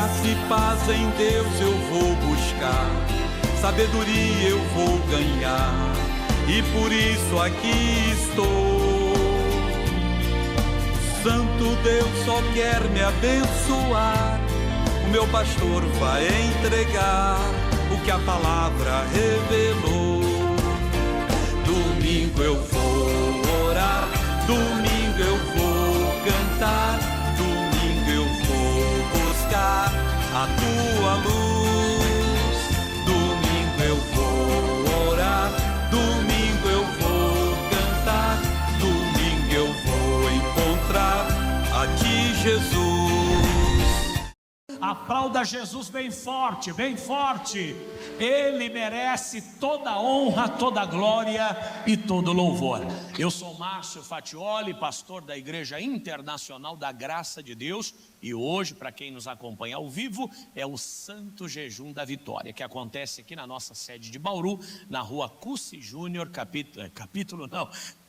Graça e paz em Deus eu vou buscar, sabedoria eu vou ganhar, e por isso aqui estou. Santo Deus só quer me abençoar, o meu pastor vai entregar o que a palavra revelou. Domingo eu vou orar, domingo eu vou cantar, domingo eu vou buscar a tua luz. Domingo eu vou orar, domingo eu vou cantar, domingo eu vou encontrar a ti, Jesus. Aplauda Jesus bem forte, bem forte. Ele merece toda a honra, toda a glória e todo o louvor. Eu sou Márcio Fatioli, pastor da Igreja Internacional da Graça de Deus. E hoje, para quem nos acompanha ao vivo, é o Santo Jejum da Vitória, que acontece aqui na nossa sede de Bauru, na rua Cussi Júnior, capítulo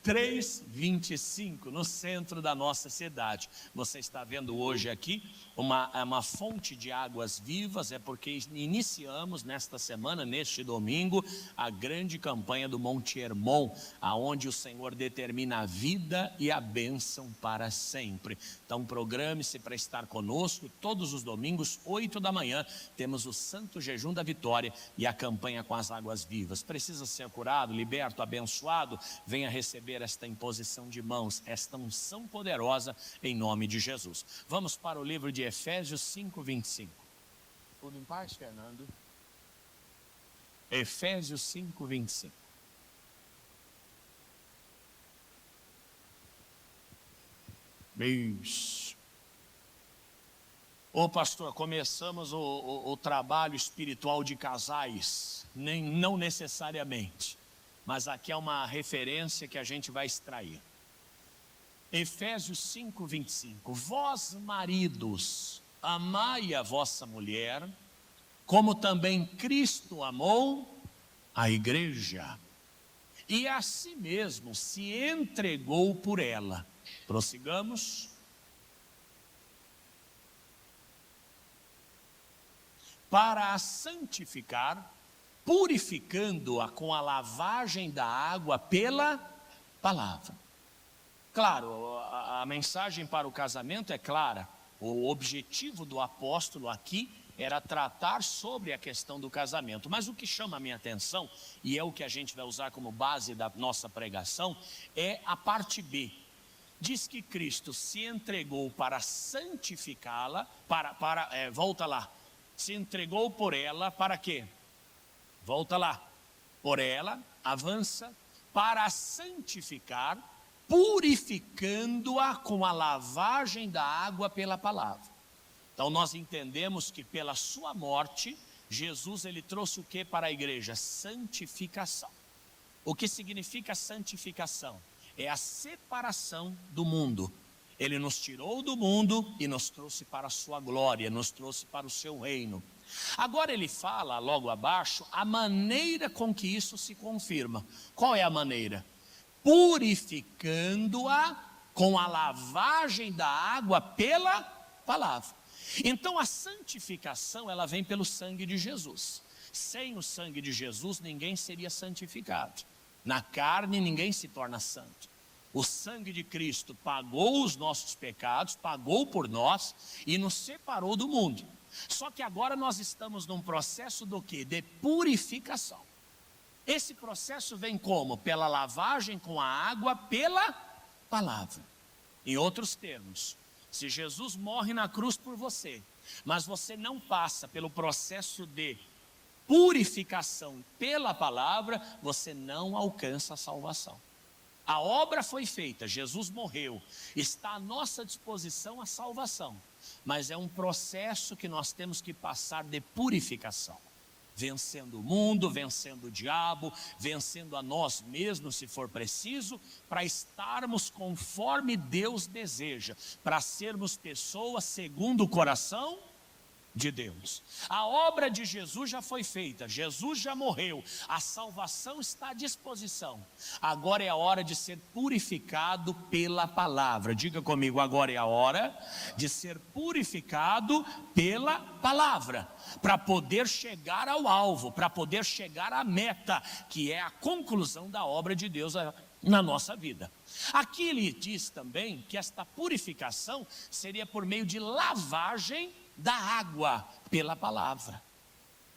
325, no centro da nossa cidade. Você está vendo hoje aqui uma fonte de águas vivas, é porque iniciamos nesta semana, neste domingo, a grande campanha do Monte Hermon, aonde o Senhor determina a vida e a bênção para sempre. Então programe-se para estar conosco todos os domingos, 8 da manhã, temos o Santo Jejum da Vitória e a campanha com as águas vivas. Precisa ser curado, liberto, abençoado? Venha receber esta imposição de mãos, esta unção poderosa em nome de Jesus. Vamos para o livro de Efésios 5:25. Tudo em paz, Fernando? Efésios 5:25. Isso. Ô pastor, começamos o trabalho espiritual de casais, não necessariamente, mas aqui é uma referência que a gente vai extrair. Efésios 5:25. Vós maridos, amai a vossa mulher, como também Cristo amou a igreja, e a si mesmo se entregou por ela. Prossigamos. Para a santificar, purificando-a com a lavagem da água pela palavra. Claro, a mensagem para o casamento é clara. O objetivo do apóstolo aqui era tratar sobre a questão do casamento. Mas o que chama a minha atenção, e é o que a gente vai usar como base da nossa pregação, é a parte B. Diz que Cristo se entregou para santificá-la, volta lá. Se entregou por ela, para quê? Volta lá. Por ela, avança, para santificar, purificando-a com a lavagem da água pela palavra. Então nós entendemos que pela sua morte, Jesus ele trouxe o que para a igreja? Santificação. O que significa santificação? É a separação do mundo. Ele nos tirou do mundo e nos trouxe para a sua glória, nos trouxe para o seu reino. Agora ele fala, logo abaixo, a maneira com que isso se confirma. Qual é a maneira? Purificando-a com a lavagem da água pela palavra. Então a santificação, ela vem pelo sangue de Jesus. Sem o sangue de Jesus, ninguém seria santificado. Na carne, ninguém se torna santo. O sangue de Cristo pagou os nossos pecados, pagou por nós e nos separou do mundo. Só que agora nós estamos num processo do quê? De purificação. Esse processo vem como? Pela lavagem com a água, pela palavra. Em outros termos, se Jesus morre na cruz por você, mas você não passa pelo processo de purificação pela palavra, você não alcança a salvação. A obra foi feita, Jesus morreu, está à nossa disposição a salvação, mas é um processo que nós temos que passar de purificação, vencendo o mundo, vencendo o diabo, vencendo a nós mesmos se for preciso, para estarmos conforme Deus deseja, para sermos pessoas segundo o coração de Deus. A obra de Jesus já foi feita, Jesus já morreu, a salvação está à disposição. Agora é a hora de ser purificado pela palavra. Diga comigo, agora é a hora de ser purificado pela palavra, para poder chegar ao alvo, para poder chegar à meta, que é a conclusão da obra de Deus na nossa vida. Aqui ele diz também que esta purificação seria por meio de lavagem da água pela palavra.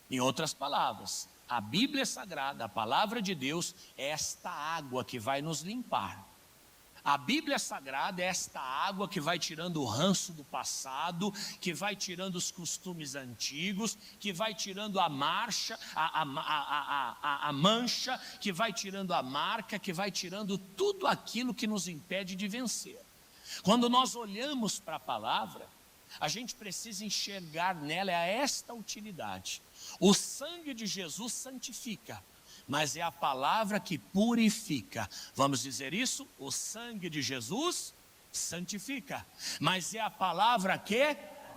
Em outras palavras, a Bíblia Sagrada, a palavra de Deus, é esta água que vai nos limpar. A Bíblia Sagrada é esta água que vai tirando o ranço do passado, que vai tirando os costumes antigos, que vai tirando a mancha, que vai tirando a marca, que vai tirando tudo aquilo que nos impede de vencer. Quando nós olhamos para a palavra, a gente precisa enxergar nela esta utilidade. O sangue de Jesus santifica, mas é a palavra que purifica. Vamos dizer isso? O sangue de Jesus santifica, mas é a palavra que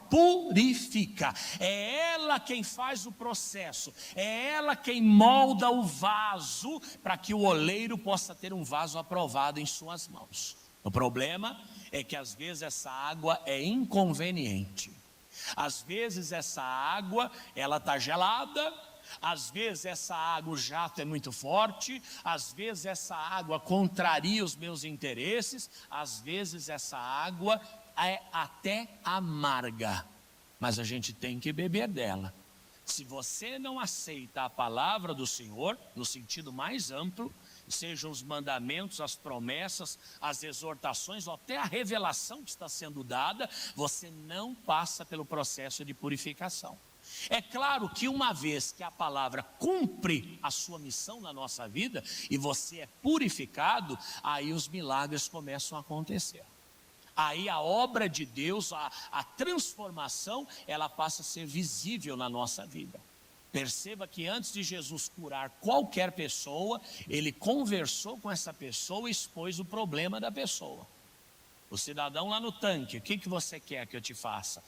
purifica. É ela quem faz o processo, é ela quem molda o vaso, para que o oleiro possa ter um vaso aprovado em suas mãos. O problema é que às vezes essa água é inconveniente. Às vezes essa água, ela está gelada. Às vezes essa água, o jato é muito forte. Às vezes essa água contraria os meus interesses. Às vezes essa água é até amarga. Mas a gente tem que beber dela. Se você não aceita a palavra do Senhor, no sentido mais amplo, sejam os mandamentos, as promessas, as exortações, ou até a revelação que está sendo dada, você não passa pelo processo de purificação. É claro que uma vez que a palavra cumpre a sua missão na nossa vida, e você é purificado, aí os milagres começam a acontecer. Aí a obra de Deus, a transformação, ela passa a ser visível na nossa vida. Perceba que antes de Jesus curar qualquer pessoa, ele conversou com essa pessoa e expôs o problema da pessoa. O cidadão lá no tanque, o que você quer que eu te faça?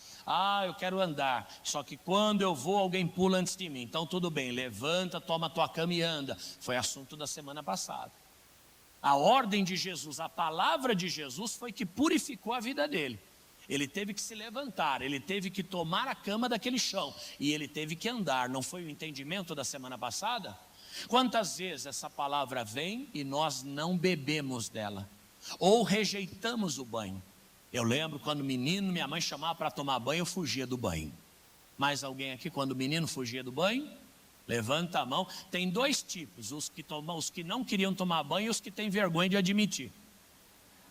Eu quero andar, só que quando eu vou alguém pula antes de mim. Então tudo bem, levanta, toma a tua cama e anda. Foi assunto da semana passada. A ordem de Jesus, a palavra de Jesus foi que purificou a vida dele. Ele teve que se levantar, ele teve que tomar a cama daquele chão, e ele teve que andar. Não foi o entendimento da semana passada? Quantas vezes essa palavra vem e nós não bebemos dela, ou rejeitamos o banho? Eu lembro quando menino, minha mãe chamava para tomar banho, eu fugia do banho. Mais alguém aqui, quando o menino fugia do banho? Levanta a mão. Tem dois tipos, os que não queriam tomar banho e os que têm vergonha de admitir.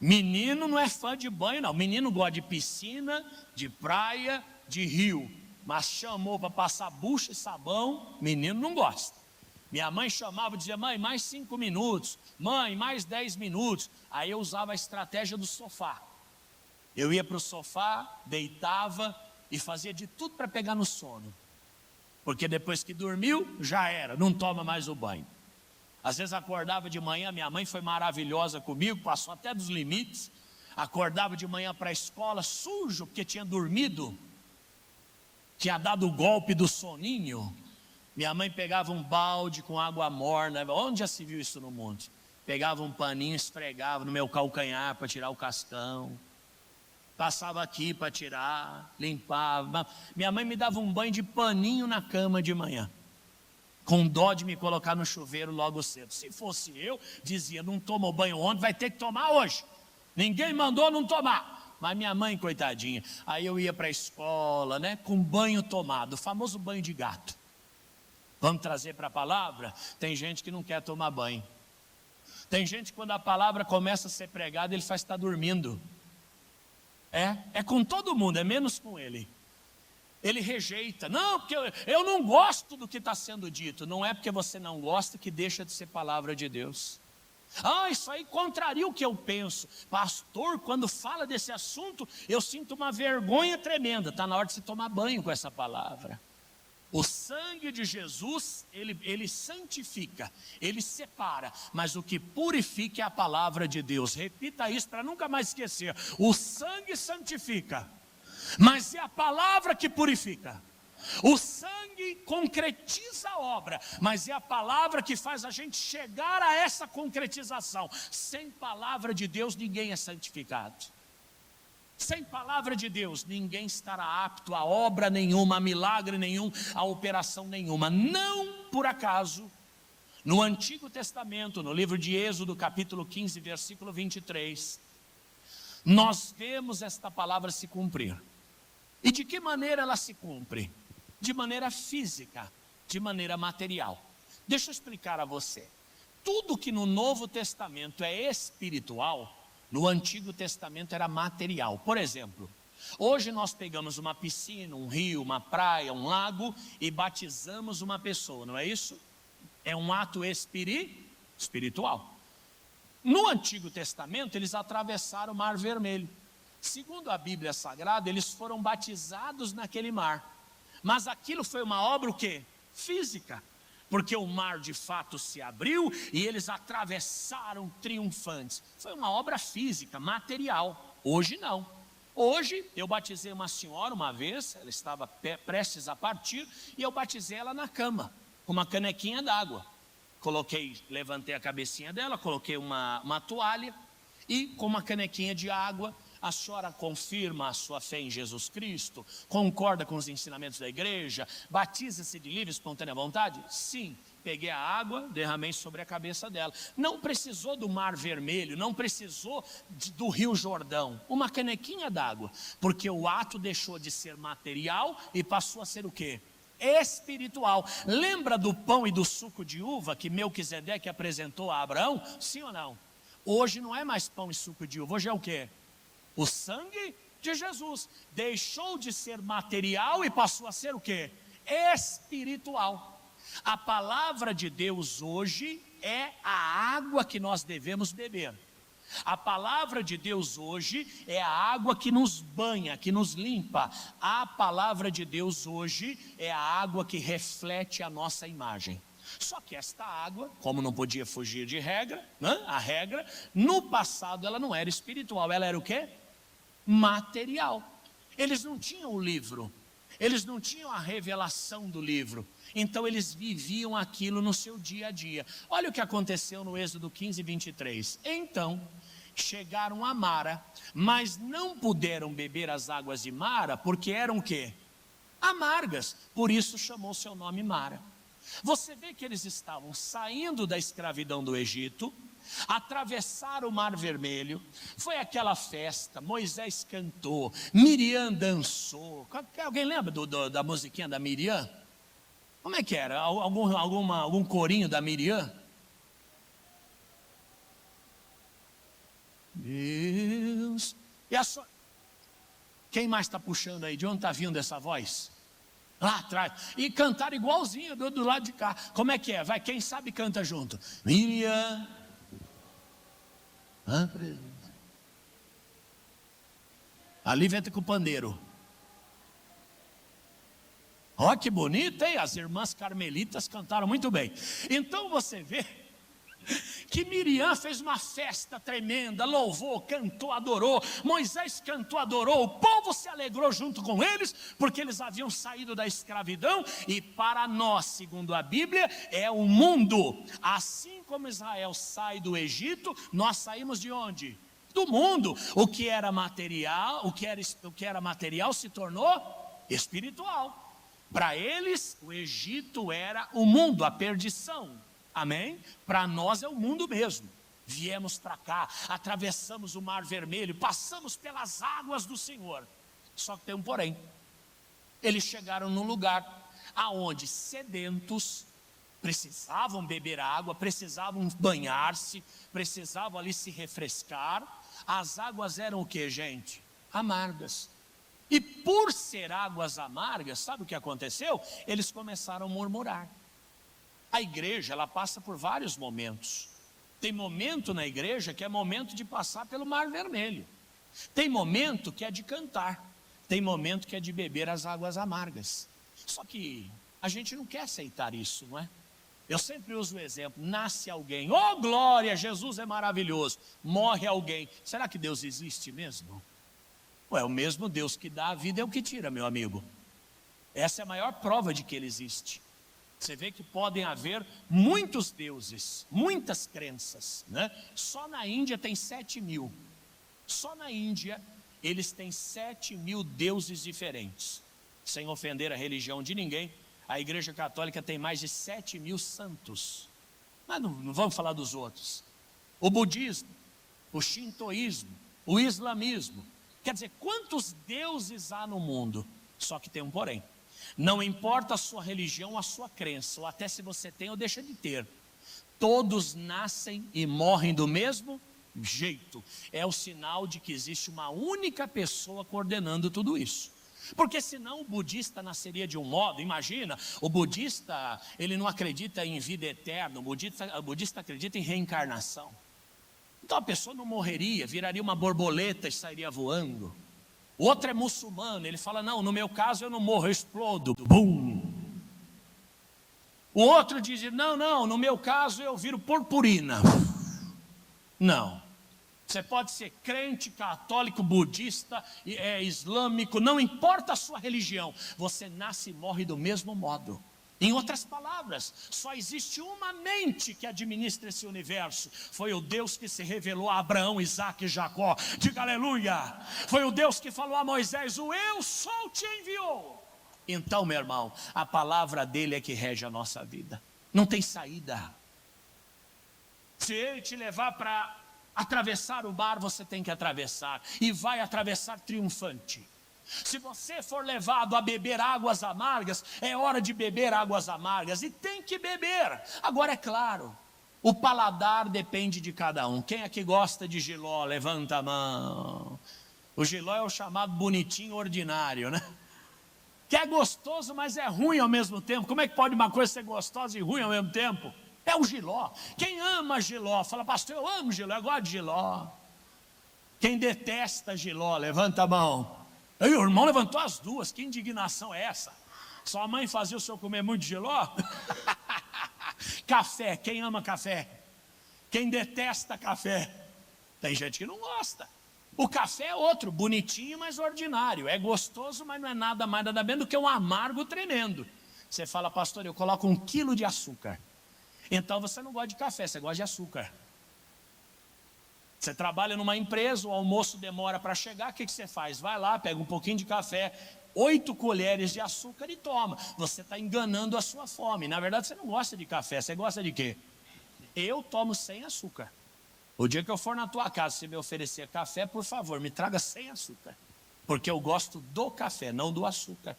Menino não é fã de banho não, menino gosta de piscina, de praia, de rio, mas chamou para passar bucha e sabão, menino não gosta. Minha mãe chamava e dizia: mãe, mais 5 minutos, mãe, mais 10 minutos, aí eu usava a estratégia do sofá. Eu ia para o sofá, deitava e fazia de tudo para pegar no sono, porque depois que dormiu, já era, não toma mais o banho. Às vezes acordava de manhã, minha mãe foi maravilhosa comigo, passou até dos limites. Acordava de manhã para a escola sujo, porque tinha dormido, tinha dado o golpe do soninho. Minha mãe pegava um balde com água morna. Onde já se viu isso no mundo? Pegava um paninho, esfregava no meu calcanhar para tirar o cascão. Passava aqui para tirar, limpava. Minha mãe me dava um banho de paninho na cama de manhã, com dó de me colocar no chuveiro logo cedo. Se fosse eu, dizia: não tomou banho ontem, vai ter que tomar hoje. Ninguém mandou não tomar. Mas minha mãe, coitadinha, aí eu ia para a escola, né, com banho tomado, o famoso banho de gato. Vamos trazer para a palavra? Tem gente que não quer tomar banho. Tem gente que quando a palavra começa a ser pregada, ele faz estar dormindo. É com todo mundo, é menos com ele. Ele rejeita. Não, porque eu não gosto do que está sendo dito. Não é porque você não gosta que deixa de ser palavra de Deus. Isso aí contraria o que eu penso. Pastor, quando fala desse assunto, eu sinto uma vergonha tremenda. Está na hora de se tomar banho com essa palavra. O sangue de Jesus, ele santifica, ele separa, mas o que purifica é a palavra de Deus. Repita isso para nunca mais esquecer. O sangue santifica, mas é a palavra que purifica. O sangue concretiza a obra, mas é a palavra que faz a gente chegar a essa concretização. Sem palavra de Deus, ninguém é santificado. Sem palavra de Deus, ninguém estará apto a obra nenhuma, a milagre nenhum, a operação nenhuma. Não por acaso, no Antigo Testamento, no livro de Êxodo, capítulo 15, versículo 23, nós vemos esta palavra se cumprir. E de que maneira ela se cumpre? De maneira física, de maneira material. Deixa eu explicar a você. Tudo que no Novo Testamento é espiritual, no Antigo Testamento era material. Por exemplo, hoje nós pegamos uma piscina, um rio, uma praia, um lago e batizamos uma pessoa, não é isso? É um ato espiritual. No Antigo Testamento, eles atravessaram o Mar Vermelho. Segundo a Bíblia Sagrada, eles foram batizados naquele mar. Mas aquilo foi uma obra o quê? Física. Porque o mar de fato se abriu e eles atravessaram triunfantes. Foi uma obra física, material. Hoje não. Hoje eu batizei uma senhora uma vez, ela estava prestes a partir, e eu batizei ela na cama, com uma canequinha d'água. Levantei a cabecinha dela, coloquei uma toalha e com uma canequinha de água, a senhora confirma a sua fé em Jesus Cristo, concorda com os ensinamentos da igreja, batiza-se de livre e espontânea vontade? Sim. Peguei a água, derramei sobre a cabeça dela. Não precisou do Mar Vermelho, não precisou do Rio Jordão, uma canequinha d'água, porque o ato deixou de ser material e passou a ser o quê? Espiritual. Lembra do pão e do suco de uva que Melquisedeque apresentou a Abraão? Sim ou não? Hoje não é mais pão e suco de uva, hoje é o quê? O sangue de Jesus. Deixou de ser material e passou a ser o quê? Espiritual. A palavra de Deus hoje é a água que nós devemos beber. A palavra de Deus hoje é a água que nos banha, que nos limpa. A palavra de Deus hoje é a água que reflete a nossa imagem. Só que esta água, como não podia fugir de regra, a regra, no passado ela não era espiritual, ela era o quê? Material. Eles não tinham o livro, eles não tinham a revelação do livro, então eles viviam aquilo no seu dia a dia. Olha o que aconteceu no Êxodo 15, 23. Então chegaram a Mara, mas não puderam beber as águas de Mara, porque eram o quê? Amargas, por isso chamou seu nome Mara. Você vê que eles estavam saindo da escravidão do Egito, atravessaram o Mar Vermelho, foi aquela festa, Moisés cantou, Miriam dançou. Alguém lembra da musiquinha da Miriam? Como é que era? Algum corinho da Miriam? Deus. Quem mais está puxando aí? De onde está vindo essa voz? Lá atrás. E cantaram igualzinho do lado de cá. Como é que é? Vai, quem sabe canta junto. Miriam. Ali vem com o pandeiro. Ó, que bonito, hein? As irmãs carmelitas cantaram muito bem. Então você vê que Miriam fez uma festa tremenda, louvou, cantou, adorou. Moisés cantou, adorou. O povo se alegrou junto com eles, porque eles haviam saído da escravidão. E para nós, segundo a Bíblia, é o mundo. Assim como Israel sai do Egito, nós saímos de onde? Do mundo. O que era material, o que era material se tornou espiritual. Para eles, o Egito era o mundo, a perdição. Amém? Para nós é o mundo mesmo. Viemos para cá, atravessamos o Mar Vermelho, passamos pelas águas do Senhor. Só que tem um porém. Eles chegaram num lugar aonde sedentos precisavam beber água, precisavam banhar-se, precisavam ali se refrescar. As águas eram o que, gente? Amargas. E por ser águas amargas, sabe o que aconteceu? Eles começaram a murmurar. A igreja, ela passa por vários momentos. Tem momento na igreja que é momento de passar pelo Mar Vermelho. Tem momento que é de cantar. Tem momento que é de beber as águas amargas. Só que a gente não quer aceitar isso, não é? Eu sempre uso o exemplo, nasce alguém, oh glória, Jesus é maravilhoso. Morre alguém, será que Deus existe mesmo? Ué, o mesmo Deus que dá a vida é o que tira, meu amigo. Essa é a maior prova de que ele existe. Você vê que podem haver muitos deuses, muitas crenças, né? Só na Índia tem 7.000. Só na Índia eles têm 7.000 deuses diferentes. Sem ofender a religião de ninguém, a Igreja Católica tem mais de 7.000 santos. Mas não vamos falar dos outros. O budismo, o shintoísmo, o islamismo. Quer dizer, quantos deuses há no mundo? Só que tem um porém. Não importa a sua religião, a sua crença, ou até se você tem ou deixa de ter. Todos nascem e morrem do mesmo jeito. É o sinal de que existe uma única pessoa coordenando tudo isso. Porque senão o budista nasceria de um modo, imagina, o budista, ele não acredita em vida eterna, o budista acredita em reencarnação. Então a pessoa não morreria, viraria uma borboleta e sairia voando. O outro é muçulmano, ele fala, não, no meu caso eu não morro, eu explodo. Bum! O outro diz, não, no meu caso eu viro purpurina. Não. Você pode ser crente, católico, budista, islâmico, não importa a sua religião, você nasce e morre do mesmo modo. Em outras palavras, só existe uma mente que administra esse universo. Foi o Deus que se revelou a Abraão, Isaac e Jacó. Diga aleluia. Foi o Deus que falou a Moisés, o eu sou te enviou. Então, meu irmão, a palavra dele é que rege a nossa vida. Não tem saída. Se ele te levar para atravessar o mar, você tem que atravessar. E vai atravessar triunfante. Se você for levado a beber águas amargas, é hora de beber águas amargas, e tem que beber. Agora é claro, o paladar depende de cada um. Quem aqui gosta de jiló, levanta a mão. O jiló é o chamado bonitinho ordinário, né? Que é gostoso, mas é ruim ao mesmo tempo. Como é que pode uma coisa ser gostosa e ruim ao mesmo tempo? É o jiló. Quem ama jiló, fala, pastor, eu amo jiló, eu gosto de jiló. Quem detesta jiló, levanta a mão. Aí o irmão levantou as duas, que indignação é essa? Sua mãe fazia o senhor comer muito jiló? Café, quem ama café? Quem detesta café? Tem gente que não gosta. O café é outro, bonitinho, mas ordinário. É gostoso, mas não é nada mais nada menos do que um amargo tremendo. Você fala, pastor, eu coloco 1 quilo de açúcar. Então você não gosta de café, você gosta de açúcar. Você trabalha numa empresa, o almoço demora para chegar, o que você faz? Vai lá, pega um pouquinho de café, 8 colheres de açúcar e toma. Você está enganando a sua fome. Na verdade você não gosta de café, você gosta de quê? Eu tomo sem açúcar. O dia que eu for na tua casa, se me oferecer café, por favor, me traga sem açúcar. Porque eu gosto do café, não do açúcar.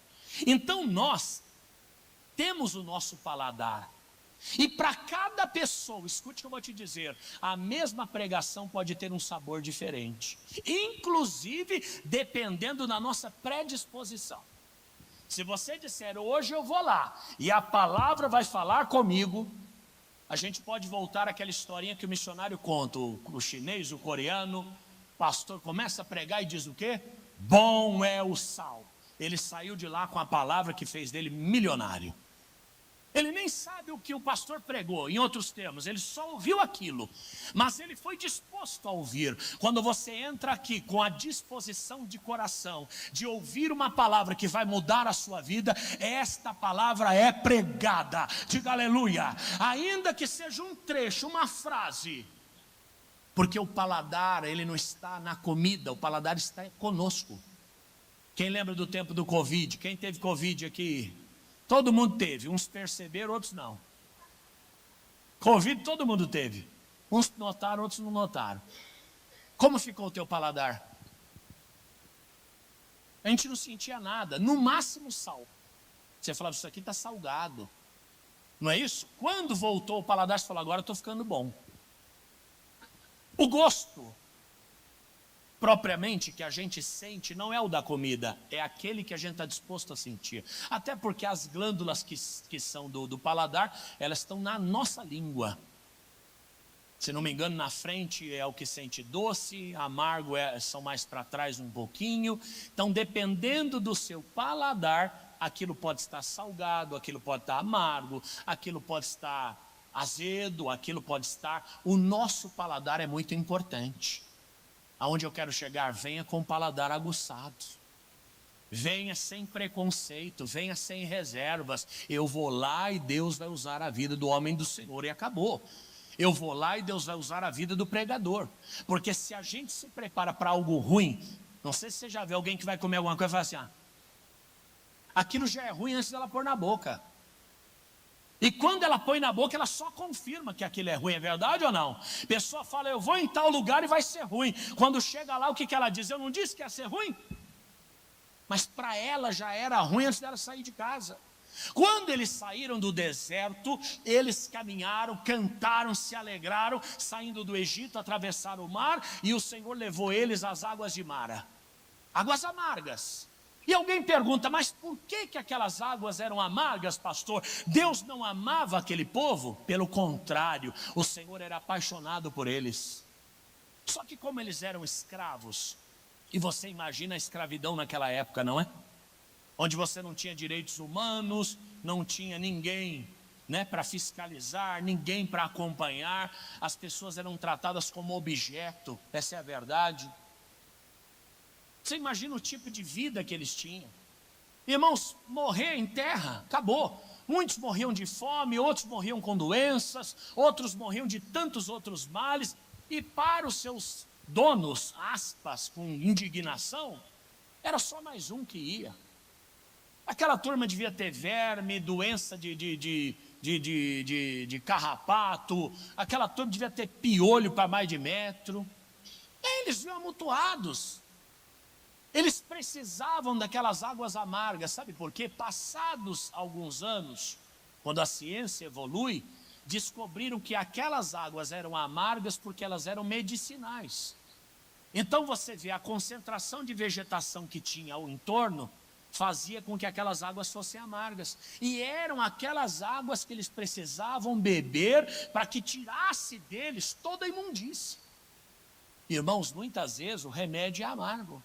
Então nós temos o nosso paladar. E para cada pessoa, escute o que eu vou te dizer, a mesma pregação pode ter um sabor diferente. Inclusive, dependendo da nossa predisposição. Se você disser, hoje eu vou lá, e a palavra vai falar comigo, a gente pode voltar àquela historinha que o missionário conta, o chinês, o coreano, pastor começa a pregar e diz o quê? Bom é o sal. Ele saiu de lá com a palavra que fez dele milionário. Ele nem sabe o que o pastor pregou, em outros termos, ele só ouviu aquilo, mas ele foi disposto a ouvir. Quando você entra aqui com a disposição de coração, de ouvir uma palavra que vai mudar a sua vida, esta palavra é pregada, diga aleluia, ainda que seja um trecho, uma frase, porque o paladar, ele não está na comida, o paladar está conosco. Quem lembra do tempo do Covid? Quem teve Covid aqui? Todo mundo teve, uns perceberam, outros não. Covid todo mundo teve. Uns notaram, outros não notaram. Como ficou o teu paladar? A gente não sentia nada, no máximo sal. Você falava, isso aqui está salgado. Não é isso? Quando voltou o paladar, você falou, agora eu estou ficando bom. O gosto, propriamente, que a gente sente, não é o da comida, é aquele que a gente está disposto a sentir. Até porque as glândulas que são do paladar, elas estão na nossa língua. Se não me engano, na frente é o que sente doce, amargo são mais para trás um pouquinho. Então, dependendo do seu paladar, aquilo pode estar salgado, aquilo pode estar amargo, aquilo pode estar azedo, aquilo pode estar... O nosso paladar é muito importante. Aonde eu quero chegar, venha com o paladar aguçado. Venha sem preconceito, venha sem reservas. Eu vou lá e Deus vai usar a vida do homem do Senhor e acabou. Eu vou lá e Deus vai usar a vida do pregador. Porque se a gente se prepara para algo ruim, não sei se você já viu alguém que vai comer alguma coisa e fala assim, aquilo já é ruim antes dela pôr na boca. E quando ela põe na boca, ela só confirma que aquilo é ruim, é verdade ou não? A pessoa fala, eu vou em tal lugar e vai ser ruim. Quando chega lá, o que ela diz? Eu não disse que ia ser ruim? Mas para ela já era ruim antes dela sair de casa. Quando eles saíram do deserto, eles caminharam, cantaram, se alegraram, saindo do Egito, atravessaram o mar, e o Senhor levou eles às águas de Mara. Águas amargas. E alguém pergunta, mas por que aquelas águas eram amargas, pastor? Deus não amava aquele povo? Pelo contrário, o Senhor era apaixonado por eles. Só que como eles eram escravos, e você imagina a escravidão naquela época, não é? Onde você não tinha direitos humanos, não tinha ninguém, né, para fiscalizar, ninguém para acompanhar, as pessoas eram tratadas como objeto, essa é a verdade. Você imagina o tipo de vida que eles tinham. Irmãos, morrer em terra, acabou. Muitos morriam de fome, outros morriam com doenças, outros morriam de tantos outros males. E para os seus donos, aspas, com indignação, era só mais um que ia. Aquela turma devia ter verme, doença de carrapato, aquela turma devia ter piolho para mais de metro. E eles vinham amontoados. Eles precisavam daquelas águas amargas, sabe por quê? Passados alguns anos, quando a ciência evolui, descobriram que aquelas águas eram amargas porque elas eram medicinais. Então você vê a concentração de vegetação que tinha ao entorno, fazia com que aquelas águas fossem amargas. E eram aquelas águas que eles precisavam beber para que tirasse deles toda a imundície. Irmãos, muitas vezes o remédio é amargo.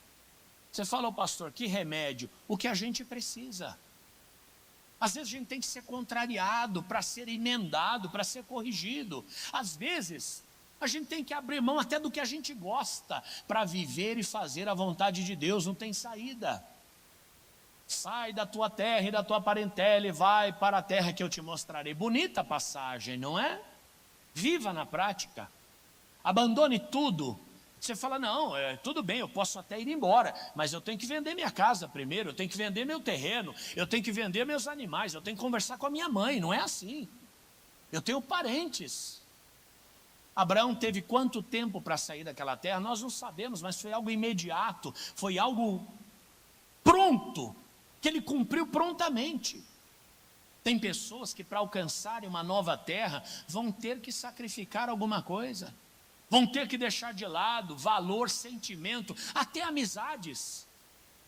Você fala, pastor, que remédio? O que a gente precisa. Às vezes a gente tem que ser contrariado para ser emendado, para ser corrigido. Às vezes a gente tem que abrir mão até do que a gente gosta para viver e fazer a vontade de Deus, não tem saída. Sai da tua terra e da tua parentela e vai para a terra que eu te mostrarei. Bonita passagem, não é? Viva na prática. Abandone tudo. Você fala, não, tudo bem, eu posso até ir embora, mas eu tenho que vender minha casa primeiro, eu tenho que vender meu terreno, eu tenho que vender meus animais, eu tenho que conversar com a minha mãe, não é assim. Eu tenho parentes. Abraão teve quanto tempo para sair daquela terra? Nós não sabemos, mas foi algo imediato, foi algo pronto, que ele cumpriu prontamente. Tem pessoas que para alcançarem uma nova terra, vão ter que sacrificar alguma coisa. Vão ter que deixar de lado valor, sentimento, até amizades.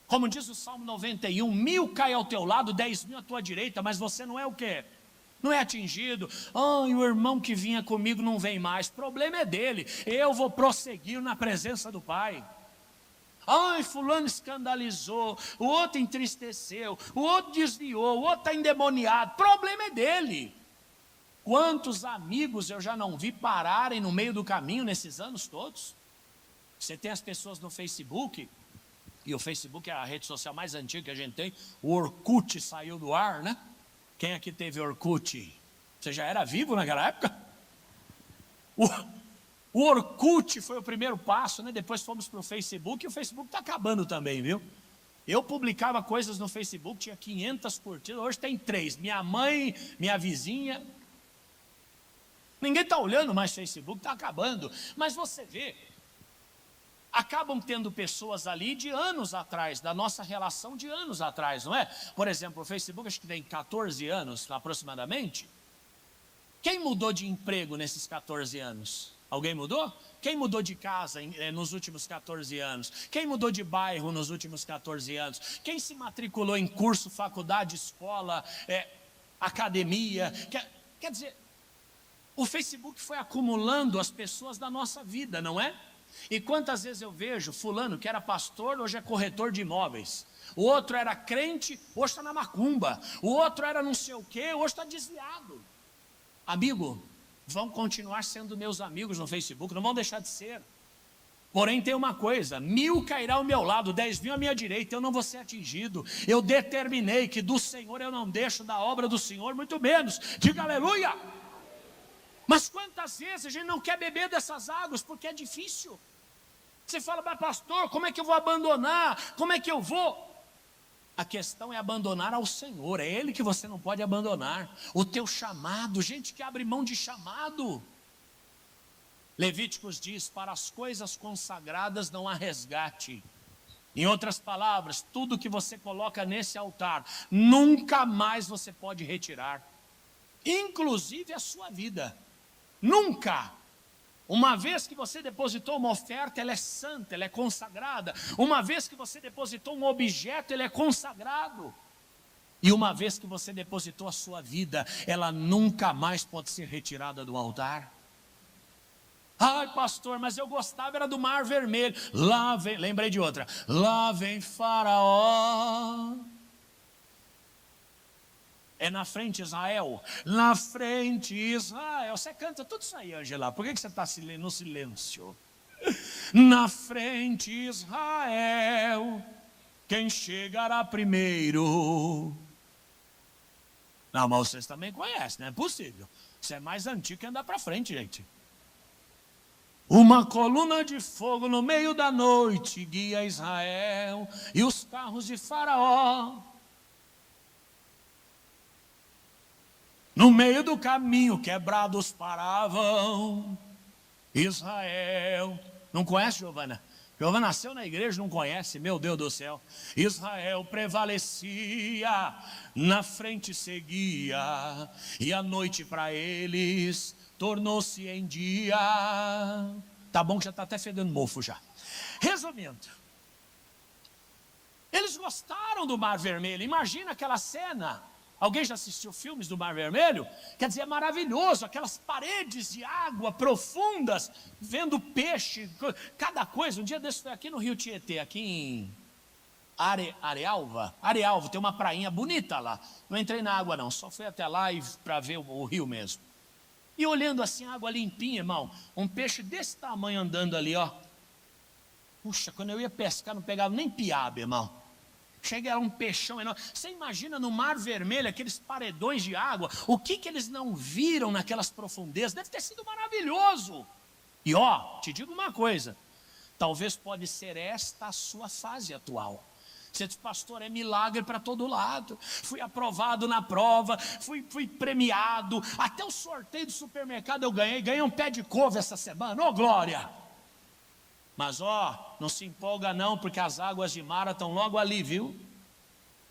Como diz o Salmo 91, 1000 cai ao teu lado, 10.000 à tua direita, mas você não é o quê? Não é atingido. Ai, o irmão que vinha comigo não vem mais. O problema é dele. Eu vou prosseguir na presença do Pai. Ai, fulano escandalizou, o outro entristeceu, o outro desviou, o outro está endemoniado. O problema é dele. Quantos amigos eu já não vi pararem no meio do caminho nesses anos todos? Você tem as pessoas no Facebook, e o Facebook é a rede social mais antiga que a gente tem. O Orkut saiu do ar, né? Quem aqui teve Orkut? Você já era vivo naquela época? O Orkut foi o primeiro passo, né? Depois fomos para o Facebook, e o Facebook está acabando também, viu? Eu publicava coisas no Facebook, tinha 500 curtidas, hoje tem 3. Minha mãe, minha vizinha. Ninguém está olhando mais Facebook, está acabando. Mas você vê, acabam tendo pessoas ali de anos atrás, da nossa relação de anos atrás, não é? Por exemplo, o Facebook acho que tem 14 anos aproximadamente. Quem mudou de emprego nesses 14 anos? Alguém mudou? Quem mudou de casa nos últimos 14 anos? Quem mudou de bairro nos últimos 14 anos? Quem se matriculou em curso, faculdade, escola, academia? Quer dizer, o Facebook foi acumulando as pessoas da nossa vida, não é? E quantas vezes eu vejo fulano que era pastor, hoje é corretor de imóveis. O outro era crente, hoje está na macumba. O outro era não sei o quê, hoje está desviado. Amigo, vão continuar sendo meus amigos no Facebook, não vão deixar de ser. Porém tem uma coisa, 1000 cairá ao meu lado, 10.000 à minha direita, eu não vou ser atingido. Eu determinei que do Senhor eu não deixo, da obra do Senhor muito menos. Diga aleluia. Mas quantas vezes a gente não quer beber dessas águas porque é difícil? Você fala, mas pastor, como é que eu vou abandonar? Como é que eu vou? A questão é abandonar ao Senhor, é Ele que você não pode abandonar. O teu chamado, gente que abre mão de chamado. Levíticos diz, para as coisas consagradas não há resgate. Em outras palavras, tudo que você coloca nesse altar, nunca mais você pode retirar. Inclusive a sua vida. Nunca. Uma vez que você depositou uma oferta, ela é santa, ela é consagrada. Uma vez que você depositou um objeto, ele é consagrado. E uma vez que você depositou a sua vida, ela nunca mais pode ser retirada do altar. Ai, pastor, mas eu gostava era do Mar Vermelho. Lá vem, lembrei de outra. Lá vem Faraó. É na frente Israel. Na frente Israel. Você canta tudo isso aí, Angela. Por que você está no silêncio? Na frente Israel. Quem chegará primeiro? Não, mas vocês também conhecem, não é possível. Você é mais antigo que andar para frente, gente. Uma coluna de fogo no meio da noite guia Israel e os carros de Faraó. No meio do caminho quebrados paravam. Israel. Não conhece, Giovana? Giovana nasceu na igreja, não conhece, meu Deus do céu. Israel prevalecia, na frente seguia, e a noite para eles tornou-se em dia. Tá bom que já está até fedendo mofo já. Resumindo, eles gostaram do Mar Vermelho. Imagina aquela cena. Alguém já assistiu filmes do Mar Vermelho? Quer dizer, é maravilhoso, aquelas paredes de água profundas, vendo peixe, cada coisa. Um dia desse foi aqui no Rio Tietê, aqui em Arealva, tem uma prainha bonita lá. Não entrei na água não, só fui até lá para ver o rio mesmo. E olhando assim, água limpinha, irmão, um peixe desse tamanho andando ali, ó. Puxa, quando eu ia pescar não pegava nem piaba, irmão. Chega, era um peixão enorme. Você imagina no Mar Vermelho, aqueles paredões de água, o que eles não viram naquelas profundezas? Deve ter sido maravilhoso. E ó, te digo uma coisa, talvez pode ser esta a sua fase atual. Você diz, pastor, é milagre para todo lado. Fui aprovado na prova, fui premiado, até o sorteio do supermercado eu ganhei um pé de couve essa semana, ô glória! Mas ó, não se empolga não, porque as águas de Mara estão logo ali, viu?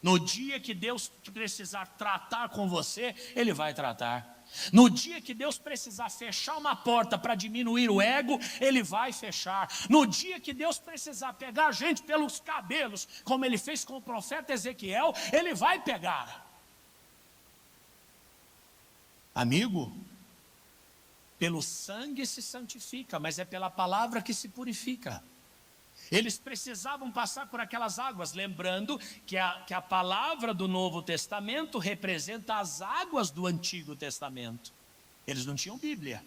No dia que Deus precisar tratar com você, Ele vai tratar. No dia que Deus precisar fechar uma porta para diminuir o ego, Ele vai fechar. No dia que Deus precisar pegar a gente pelos cabelos, como Ele fez com o profeta Ezequiel, Ele vai pegar. Amigo, pelo sangue se santifica, mas é pela palavra que se purifica. Eles precisavam passar por aquelas águas, lembrando que a palavra do Novo Testamento representa as águas do Antigo Testamento. Eles não tinham Bíblia.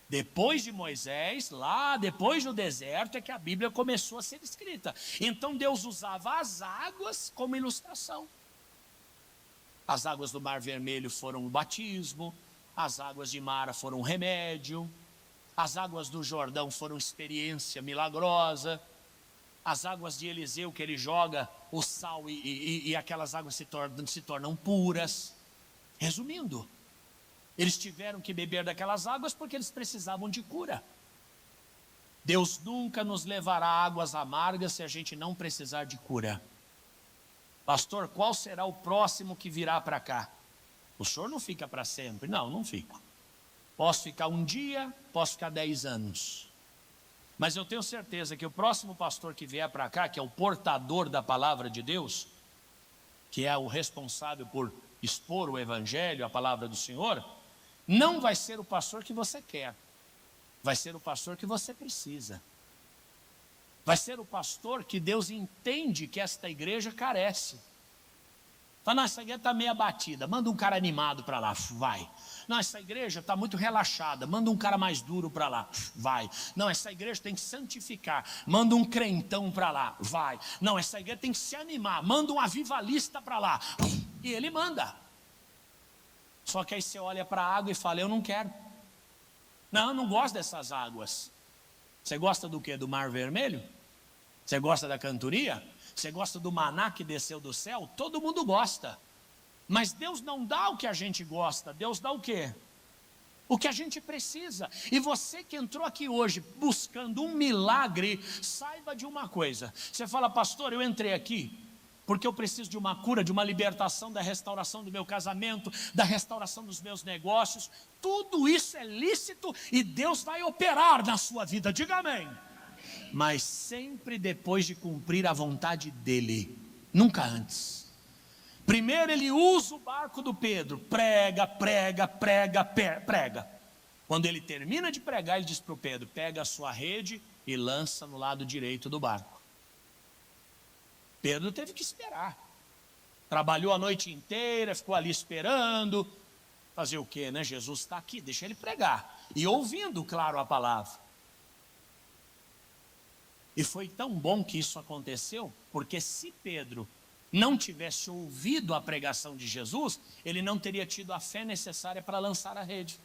Depois de Moisés, lá depois do deserto, é que a Bíblia começou a ser escrita. Então Deus usava as águas como ilustração. As águas do Mar Vermelho foram o batismo, as águas de Mara foram o remédio, as águas do Jordão foram experiência milagrosa, as águas de Eliseu que ele joga o sal e aquelas águas se tornam puras. Resumindo, eles tiveram que beber daquelas águas porque eles precisavam de cura. Deus nunca nos levará a águas amargas se a gente não precisar de cura. Pastor, qual será o próximo que virá para cá? O senhor não fica para sempre. Não fica. Posso ficar um dia, posso ficar 10 anos. Mas eu tenho certeza que o próximo pastor que vier para cá, que é o portador da palavra de Deus, que é o responsável por expor o evangelho, a palavra do Senhor, não vai ser o pastor que você quer. Vai ser o pastor que você precisa. Vai ser o pastor que Deus entende que esta igreja carece. Fala, não, essa igreja está meio abatida, manda um cara animado para lá, vai. Não, essa igreja está muito relaxada, manda um cara mais duro para lá, vai. Não, essa igreja tem que santificar, manda um crentão para lá, vai. Não, essa igreja tem que se animar, manda um avivalista para lá. E ele manda. Só que aí você olha para a água e fala, eu não quero. Não, eu não gosto dessas águas. Você gosta do quê? Do Mar Vermelho? Você gosta da cantoria? Você gosta do maná que desceu do céu? Todo mundo gosta. Mas Deus não dá o que a gente gosta. Deus dá o quê? O que a gente precisa. E você que entrou aqui hoje buscando um milagre, saiba de uma coisa. Você fala, pastor, eu entrei aqui porque eu preciso de uma cura, de uma libertação, da restauração do meu casamento, da restauração dos meus negócios. Tudo isso é lícito e Deus vai operar na sua vida. Diga amém. Mas sempre depois de cumprir a vontade dele, nunca antes. Primeiro ele usa o barco do Pedro, prega. Quando ele termina de pregar, ele diz para o Pedro, pega a sua rede e lança no lado direito do barco. Pedro teve que esperar. Trabalhou a noite inteira, ficou ali esperando. Fazer o quê, né? Jesus está aqui, deixa ele pregar. E ouvindo, claro, a palavra. E foi tão bom que isso aconteceu, porque se Pedro não tivesse ouvido a pregação de Jesus, ele não teria tido a fé necessária para lançar a rede.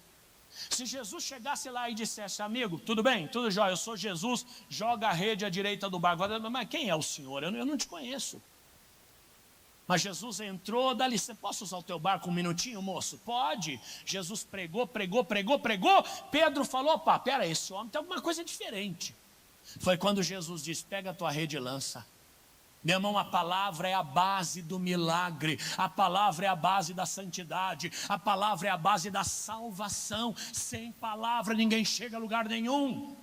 Se Jesus chegasse lá e dissesse, amigo, tudo bem, tudo jóia, eu sou Jesus, joga a rede à direita do barco. Mas quem é o Senhor? Eu não te conheço. Mas Jesus entrou, dá licença, posso usar o teu barco um minutinho, moço? Pode. Jesus pregou. Pedro falou, opa, pera, esse homem tem alguma coisa diferente. Foi quando Jesus disse, pega a tua rede e lança. Meu irmão, a palavra é a base do milagre, a palavra é a base da santidade, a palavra é a base da salvação. Sem palavra ninguém chega a lugar nenhum.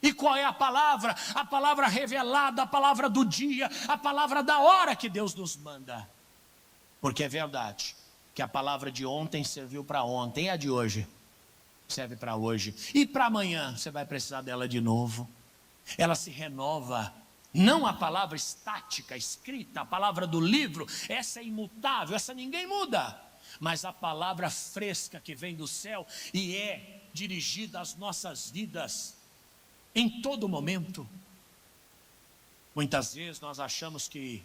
E qual é a palavra? A palavra revelada, a palavra do dia, a palavra da hora que Deus nos manda. Porque é verdade que a palavra de ontem serviu para ontem, e a de hoje serve para hoje. E para amanhã você vai precisar dela de novo. Ela se renova. Não a palavra estática, escrita, a palavra do livro, essa é imutável, essa ninguém muda. Mas a palavra fresca que vem do céu e é dirigida às nossas vidas em todo momento. Muitas vezes nós achamos que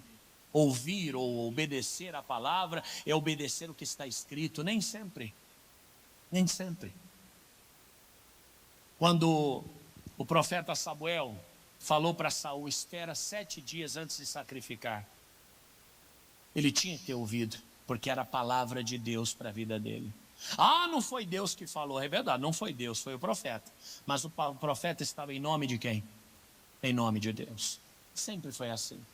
ouvir ou obedecer a palavra é obedecer o que está escrito. Nem sempre. Nem sempre. Quando o profeta Samuel falou para Saul, espera 7 dias antes de sacrificar. Ele tinha que ter ouvido, porque era a palavra de Deus para a vida dele. Ah, não foi Deus que falou, é verdade, não foi Deus, foi o profeta. Mas o profeta estava em nome de quem? Em nome de Deus. Sempre foi assim.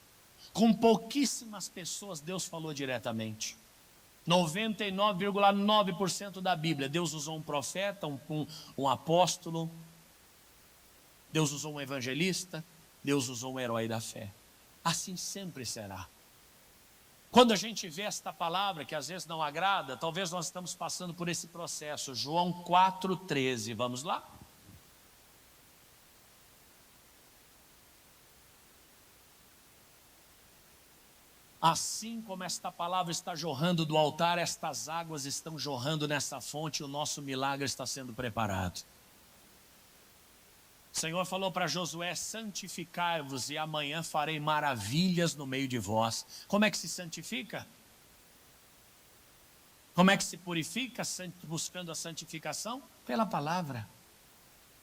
Com pouquíssimas pessoas Deus falou diretamente. 99,9% da Bíblia, Deus usou um profeta, um apóstolo, Deus usou um evangelista, Deus usou um herói da fé. Assim sempre será. Quando a gente vê esta palavra, que às vezes não agrada, talvez nós estamos passando por esse processo. João 4,13, vamos lá? Assim como esta palavra está jorrando do altar, estas águas estão jorrando nessa fonte, e o nosso milagre está sendo preparado. O Senhor falou para Josué, santificai-vos e amanhã farei maravilhas no meio de vós. Como é que se santifica? Como é que se purifica buscando a santificação? Pela palavra.